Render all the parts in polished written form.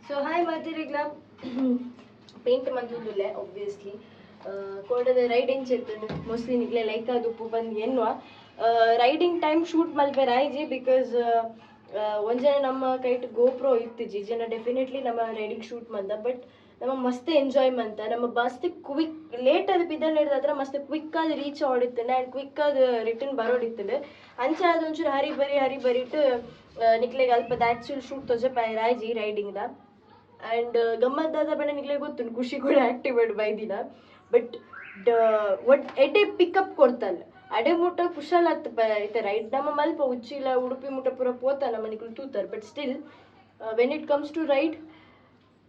So hi Mathirigla, paint manjudule obviously. Kodada riding chettunu mostly nikle like adu ಬಂದು ಎನ್ನುವ riding time shoot ಮಲ್ಪೆ ರಾಯ್ಜಿ because ಒಂಜನ ನಮ್ಮ ಕೈಟ್ ಗೋಪ್ರೋ ಇತ್ತಿಜಿ ಜನ ಡೆಫಿನೆಟ್ಲಿ ನಮ್ಮ ರೈಡಿಂಗ್ ಶೂಟ್ ಮಂದ ಬಟ್ ನಮ್ಮ ಮಸ್ತ್ ಎಂಜಾಯ್ ಮಂತ ನಮ್ಮ ಮಸ್ತ್ ಕ್ವಿಕ್ ಲೇಟ್ ಅದು ಬಿದ್ದಲ್ ಹಿಡ್ದಾದ್ರೆ ಮಸ್ತ್ ಕ್ವಿಕ್ ಆದ ರೀಚ್ ಆಡಿತ್ತಂಡೆ ಆ್ಯಂಡ್ ಕ್ವಿಕ್ ಆದ ರಿಟರ್ನ್ ಬರೋಡಿತ್ತಂಡೆ ಅಂಚ ಅದೊಂಚೂರು ಹರಿ ಬರಿಟ್ಟು ನಿಕ್ಲೆಗೆ ಅಲ್ಪ ಆ್ಯಕ್ಚುಲ್ ಶೂಟ್ ತೊಜಪಾಯ ರಾಯ್ಜಿ ರೈಡಿಂಗ್ದ ಆ್ಯಂಡ್ ಗಮ್ಮತ್ತಾದ ಬಣ್ಣ ನಿಕ್ಲೆಗೆ ಗೊತ್ತು ಖುಷಿ ಕೂಡ ಆ್ಯಕ್ಟಿವೇಟ್ ಬೈದಿನ ಬಟ್ ಒಟ್ ಎಡೆ ಪಿಕಪ್ ಕೊಡ್ತಲ್ಲ ಅಡೆ ಮುಟ್ಟ ಕುಶಾಲ್ ಆತ್ ಐತೆ ರೈಟ್ ನಮ್ಮ ಮಲ್ಪ ಉಚ್ಚಿಲ ಉಡುಪಿ ಮುಟ್ಟ ಪೂರ ಪೋತ ನಮ್ಮ ನಿಕ್ಲು ತೂತಾರೆ but still when it comes to ride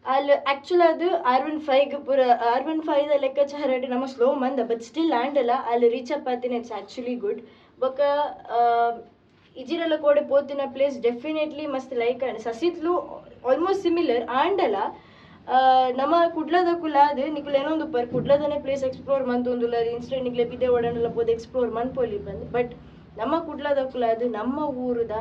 ಅಲ್ಲಿ ಆ್ಯಕ್ಚುಲ್ ಅದು R15 ಪೂರ R15 ಲೆಕ್ಕಾಚಾರ ನಮ್ಮ ಸ್ಲೋ ಮಂದ ಬಟ್ ಸ್ಟಿಲ್ ಆ್ಯಂಡಲ್ಲ ಅಲ್ಲಿ ರೀಚ್ ಅಪ್ ಆತೀನಿ ಇಟ್ಸ್ ಆ್ಯಕ್ಚುಲಿ ಗುಡ್ ಬೊಕ್ಕ ಇಜಿರೆಲ್ಲ ಕೋಡೆ ಪೋತಿನ ಪ್ಲೇಸ್ ಡೆಫಿನೆಟ್ಲಿ ಮಸ್ತ್ ಲೈಕ್ ಸಸಿತ್ಲು ಆಲ್ಮೋಸ್ಟ್ ಸಿಮಿಲರ್ ಆಂಡಲ್ಲ ನಮ್ಮ ಕುಡ್ಲದ ಕುಲಾದ ನಿಕ್ಲು ಏನೊಂದು ಪರ್ ಕುಡ್ಲದನೇ ಪ್ಲೇಸ್ ಎಕ್ಸ್ಪ್ಲೋರ್ ಮಂತೊಂದುಲ್ಲ ಇನ್ಸ್ಟೆಂಟ್ ನಿಕ್ಲೆ ಬಿದ್ದೆ ಒಡನೆಲ್ಲ ಪೋದು ಎಕ್ಸ್ಪ್ಲೋರ್ ಮನ್ಪೋಲಿ ಬಂದು ಬಟ್ ನಮ್ಮ ಕುಡ್ಲದ ಕುಲಾದ ನಮ್ಮ ಊರದ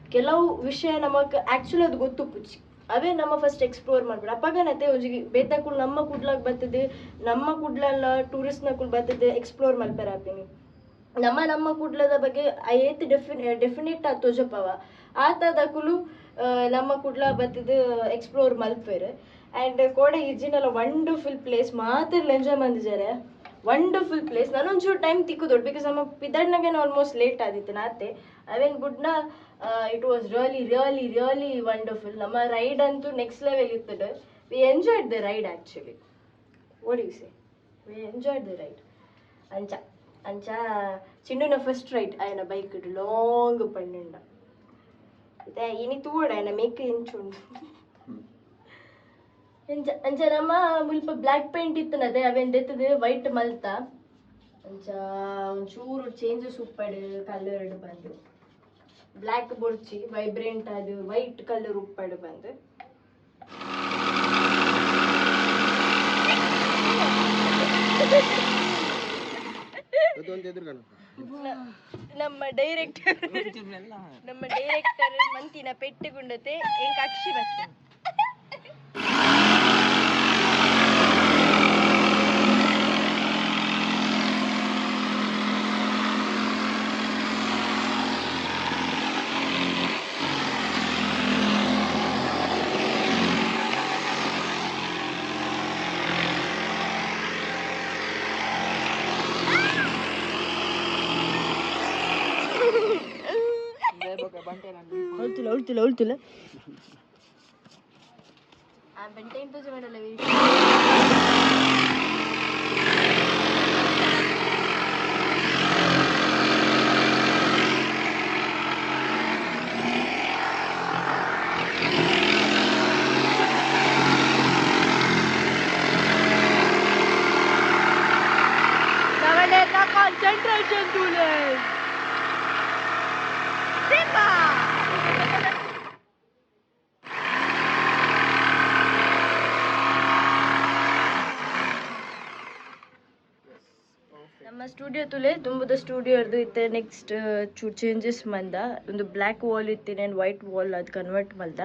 ಕೆಲವು ವಿಷಯ ನಮಗೆ ಆ್ಯಕ್ಚುಲಿ ಅದು ಗೊತ್ತು ಪುಚ್ಚಿ ಅವೇ ನಮ್ಮ ಫಸ್ಟ್ ಎಕ್ಸ್ಪ್ಲೋರ್ ಮಾಡ್ಬಿಡು ಅಪ್ಪಗನತೆ ಒಂಜಿಗೆ ಬೇತಾಕುಳು ನಮ್ಮ ಕುಡ್ಲಾಗ ಬರ್ತದೆ ನಮ್ಮ ಕುಡ್ಲಲ್ಲ ಟೂರಿಸ್ಟ್ನ ಕುಲ್ ಬರ್ತದೆ ಎಕ್ಸ್ಪ್ಲೋರ್ ಮಲ್ಪರ ಆಪಿನಿ ನಮ್ಮ ಕುಡ್ಲದ ಬಗ್ಗೆ ಏತ್ ಡೆಫಿನೆಟ್ ಆ ತೋಜಪವ ಆತದ ಕುಲು ನಮ್ಮ ಕುಡ್ಲ ಬರ್ತದೆ ಎಕ್ಸ್ಪ್ಲೋರ್ ಮಲ್ಪೇರು ಆ್ಯಂಡ್ ಕೋಡೆ ಇಜಿನೆಲ್ಲ ವಂಡರ್ಫುಲ್ ಪ್ಲೇಸ್ ಮಾತ್ರ ಎಂಜಾಯ್ ಮಂದಿದ್ದಾರೆ ವಂಡರ್ಫುಲ್ ಪ್ಲೇಸ್ ನಾನೊಂಚೂರು ಟೈಮ್ ತಿಕ್ಕುದೊಡು ಬಿಕಾಸ್ ನಮ್ಮ ಪಿದಡ್ನಾಗೇನು ಆಲ್ಮೋಸ್ಟ್ ಲೇಟ್ ಆದಿತ್ತು ನಾತೆ ಅವೇನು ಬುಡ್ನ ಇಟ್ ವಾಸ್ ರಿಯಲಿ ವಂಡರ್ಫುಲ್ ನಮ್ಮ ರೈಡ್ ಅಂತೂ ನೆಕ್ಸ್ಟ್ ಲೆವೆಲ್ ಇರ್ತದೆ we enjoyed the ride actually what you say we enjoyed the ride ಅಂಚ ಚಿಂಡುನ ಫಸ್ಟ್ ರೈಡ್ ఆయన బైక్ లాంగ్ పన్నుండ ఇదే ఇని తూడ ఆయన మేక్ ఎంచుండు ಅಂಚ ನಮ್ಮ ಮುಲ್ಪ ಬ್ಲ್ಯಾಕ್ ಪೇಂಟ್ ಇತ್ತನದೆ ಅವೇನು ದೆತ್ತದು ವೈಟ್ ಮಲ್ತ ಅಂಚ ಒಂಚೂರು ಚೇಂಜಸ್ ಉಪ್ಪಡು ಕಲರ್ ಬಂದು ಬ್ಲ್ಯಾಕ್ ಬೊಡ್ಚಿ ವೈಬ್ರೆಂಟ್ ಅದು ವೈಟ್ ಕಲರ್ ಉಪ್ಪಡು ಬಂದು ನಮ್ಮ ಡೈರೆಕ್ಟರ್ ಮಂತಿನ ಪೆಟ್ಟುಗುಂಡತೆ ಎಂಕ ಅಕ್ಷಿ ಬರ್ತೇನೆ ಉಳ್ತಿಲ್ಲ ಆ ಬೆಂಟೆ ಇಂಪೋಸ್ ಮಾಡಲ್ಲ ಕಾನ್ಸಂಟ್ರೇಷನ್ ತೂಲೆ ಸಿಂಬಾ ನಮ್ಮ ಸ್ಟುಡಿಯೋ ತುಲೆ ತುಂಬದ ಸ್ಟುಡಿಯೋ ಇರ್ದು ಇತ್ತೆ ನೆಕ್ಸ್ಟ್ ಚೂರು ಚೇಂಜಸ್ ಮಂದ ಒಂದು ಬ್ಲ್ಯಾಕ್ ವಾಲ್ ಇತ್ತೇನೆ ಆ್ಯಂಡ್ ವೈಟ್ ವಾಲ್ ಅದು ಕನ್ವರ್ಟ್ ಮಲ್ದ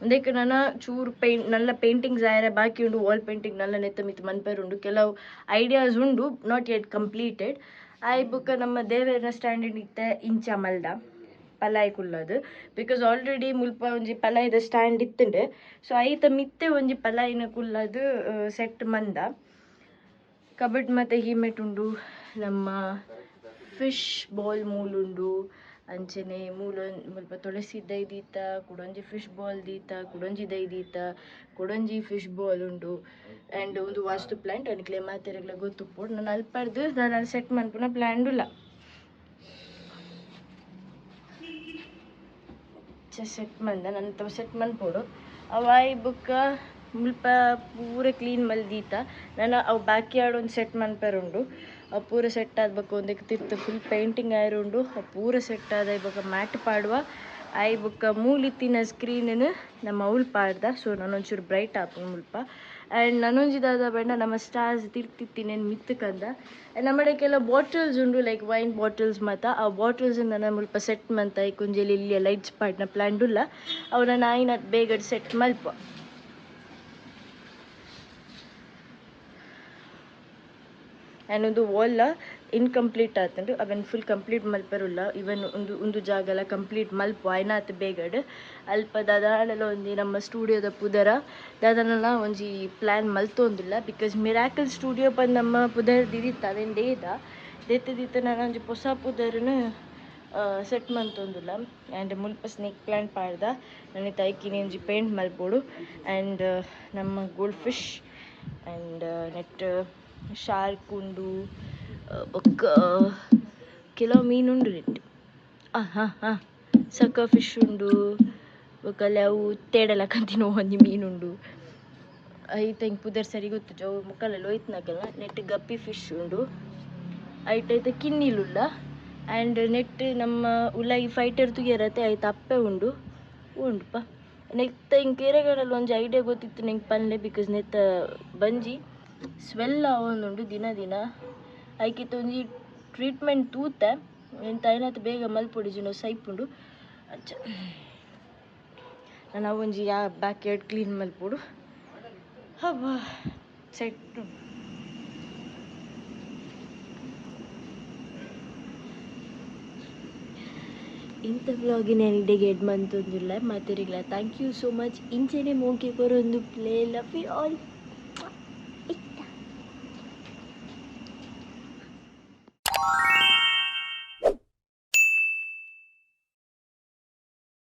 ಒಂದಕ್ಕೆ ನನ್ನ ಚೂರು ನಲ್ಲ ಪೇಂಟಿಂಗ್ಸ್ ಆಯ್ರೆ ಬಾಕಿ ಉಂಡು ವಾಲ್ ಪೇಂಟಿಂಗ್ ನಲ್ಲ ನೆತ್ತ ಮಿತ್ ಮನ್ಪೇರು ಉಂಡು ಕೆಲವು ಐಡಿಯಾಸ್ ಉಂಡು ನಾಟ್ ಯೆಟ್ ಕಂಪ್ಲೀಟೆಡ್ ಆಯ್ ಬುಕ್ಕ ನಮ್ಮ ದೇವೇರ್ನ ಸ್ಟ್ಯಾಂಡರ್ಡ್ ಇತ್ತೆ ಇಂಚ ಮಲ್ದ ಪಲಾಯ್ ಕುಲ್ಲದು ಬಿಕಾಸ್ ಆಲ್ರೆಡಿ ಮುಲ್ಪ ಒಂಜಿ ಪಲಾಯ್ದ ಸ್ಟ್ಯಾಂಡ್ ಇತ್ತುಂಡು ಸೊ ಐತ ಮಿತ್ತೆ ಒಂಜಿ ಪಲಾಯಿನ ಕುಲ್ಲದು ಸೆಟ್ ಮಂದ ಕಬಡ್ ಮತ್ತು ಹೀಮೆಟ್ ಉಂಡು ನಮ್ಮ ಫಿಶ್ ಬಾಲ್ ಮೂಲುಂಡು ಅಂಚನೆ ಮೂಲ ಮುಲ್ಪ ತುಳಸಿ ದೈದೀತ ಕುಡೊಂಜಿ ಫಿಶ್ ಬಾಲ್ ದೀತ ಕುಡೊಂಜಿ ದೈದೀತ ಕುಡೊಂಜಿ ಫಿಶ್ ಬಾಲ್ ಉಂಡು ಆ್ಯಂಡ್ ಒಂದು ವಾಸ್ತು ಪ್ಲ್ಯಾಂಟ್ ಅನಿಕ್ಲೆ ಮಾತೆರೆಗ್ಲ ಗೊತ್ತುಪ್ಪುಡು ನಾನು ಅಲ್ಪರ್ದು ನಾನು ಅಲ್ಲಿ ಸೆಟ್ ಮನ್ಪುನ ಪ್ಲ್ಯಾಂಡುಲ್ಲ ಸೆಟ್ ಮಂದ ನನ್ನ ಸೆಟ್ ಮನ್ಪೋಡು ಅವಾಯ್ ಬುಕ್ಕ ಮುಲ್ಪ ಪೂರ ಕ್ಲೀನ್ ಮಲ್ದೀತ ನಾನು ಅವು ಬ್ಯಾಕ್ ಯಾರ್ಡ್ ಒಂದು ಸೆಟ್ ಮನ್ಪೇರುಂಡು ಅವು ಪೂರ ಸೆಟ್ ಆದ್ಬೇಕು ಒಂದಕ್ಕೆ ತಿರ್ತು ಫುಲ್ ಪೇಂಟಿಂಗ್ ಆಯ್ರುಂಡು ಅವು ಪೂರ ಸೆಟ್ ಆದ ಇವಾಗ ಮ್ಯಾಟ್ ಪಾಡುವ ಆಯ್ ಬುಕ್ಕ ಮೂಲಿತ್ತಿನ ಸ್ಕ್ರೀನನ್ನು ನಮ್ಮ ಅವಳು ಪಾಡ್ದ ಸೊ ನಾನೊಂಚೂರು ಬ್ರೈಟ್ ಆಪು ಮುಲ್ಪ ಆ್ಯಂಡ್ ನಾನೊಂಜಿದಾದ ಬಣ್ಣ ನಮ್ಮ ಸ್ಟಾರ್ಸ್ ತಿರ್ತಿತ್ತಿನೇನು ಮಿತ್ತಕಂದ ನಮ್ಮಡೆ ಕೆಲವು ಬಾಟಲ್ಸ್ ಉಂಡು ಲೈಕ್ ವೈನ್ ಬಾಟಲ್ಸ್ ಮತ್ತು ಆ ಬಾಟಲ್ಸ್ ನಾನು ಮುಲ್ಪ ಸೆಟ್ ಮಂತ ಈ ಕುಂಜಲಿ ಇಲ್ಲಿ ಲೈಟ್ಸ್ ಪಾಡ್ನ ಪ್ಲ್ಯಾಂಡುಲ್ಲ ಅವು ನಾನು ಆಯ್ನ ಬೇಗ ಸೆಟ್ ಮಲ್ಪ ಆ್ಯಂಡ್ ಒಂದು ವಾಲ್ ಇನ್ಕಂಪ್ಲೀಟ್ ಆತಂಡು ಅವನ್ ಫುಲ್ ಕಂಪ್ಲೀಟ್ ಮಲ್ಪರುಲ್ಲ ಇವನ್ ಒಂದು ಜಾಗಲ ಕಂಪ್ಲೀಟ್ ಮಲ್ಪ ಆಯ್ನಾತ್ ಬೇಗಡ್ ಅಲ್ಪ ದಾದಾಂಡಲ ಒಂಜಿ ನಮ್ಮ ಸ್ಟುಡಿಯೋದ ಪುದರ ದಾದಾಂಡಲ ಒಂಜಿ ಪ್ಲ್ಯಾನ್ ಮಲ್ತೊಂದುಲ್ಲ ಬಿಕಾಸ್ ಮಿರಾಕಲ್ ಸ್ಟುಡಿಯೋ ಪಂದ್ ನಮ್ಮ ಪುದರ್ ದಿದಿತ್ತ ಅದೇನು ದೇತ ನಾನು ಒಂಜಿ ಹೊಸ ಪುದರ್ನು ಸೆಟ್ ಮಂತೊಂದುಲ್ಲ ಆ್ಯಂಡ್ ಮುಲ್ಪ ಸ್ನೇಕ್ ಪ್ಲ್ಯಾಂಟ್ ಪಾಡ್ದ ನನಗೆ ತೈಕಿನಿ ಒಂಜಿ ಪೇಂಟ್ ಮಲ್ಪೋಡು ಆ್ಯಂಡ್ ನಮ್ಮ gold fish and net shark ಉಂಡು ಬೊಕ್ಕ ಕೆಲವು ಮೀನುಂಡು ನೆಟ್ ಹಾಂ ಸಕ್ಕ ಫಿಶ್ ಉಂಡು ಬೊಕ್ಕಲ್ಲಿ ಅವು ತೇಡಲ ಕಂತಿನ ಒಂಜಿ ಮೀನುಂಡು ಐತ ಹಿಂಗೆ ಪುದರ್ ಸರಿ ಗೊತ್ತು ಜೋ ಮುಕ್ಕಲಲ್ಲಿ ಹೋಯ್ತನಕಲ್ಲ ನೆಟ್ ಗಪ್ಪಿ ಫಿಶ್ ಉಂಡು ಐಟೈತ ಕಿನ್ನಿಲುಲ್ಲ ಆ್ಯಂಡ್ ನೆಟ್ ನಮ್ಮ ಉಲಾಯಿ ಫೈಟರ್ ತುಗೆರತ್ತೆ ಐತ ಅಪ್ಪೆ ಉಂಡುಪ್ಪ ನೆಕ್ತ ಹಿಂಗೆ ಕೆರೆಗಳಲ್ಲಿ ಒಂಜಿ ಐಡಿಯಾ ಗೊತ್ತಿತ್ತು ನಂಗೆ ಪನ್ಲೆ ಬಿಕಾಸ್ ನೆತ್ತ ಬಂಜಿ ಸ್ವೆಲ್ ಆವೊಂದುಂಡು ದಿನ ಐಕಿತ್ತು ಒಂಜಿ ಟ್ರೀಟ್ಮೆಂಟ್ ತೂತೆ ಎಂತ ಐನತ್ ಬೇಗ ಮಲ್ಪೊಡು ಸೈಪುಂಡು ಅಂಚ ನಾನು ಒಂಜಿ ಬ್ಯಾಕ್ ಯಾರ್ಡ್ ಕ್ಲೀನ್ ಮಲ್ಪೊಡು ಹಬ್ಬ ಸೆಟ್ ಇಂಥ ವ್ಲಾಗಿನ ಇಡೆಗೆ ಎಡ್ ಮಂತೊಂದುಲ್ಲ ಮಾತೆರಿಗ್ಲ ಥ್ಯಾಂಕ್ ಯು ಸೋ ಮಚ್ ಇಂಚೆನೆ ಮೋಕೆ ಕೊರೊಂದು ಪ್ಲೇ ಲವ್ ಯು ಆಲ್.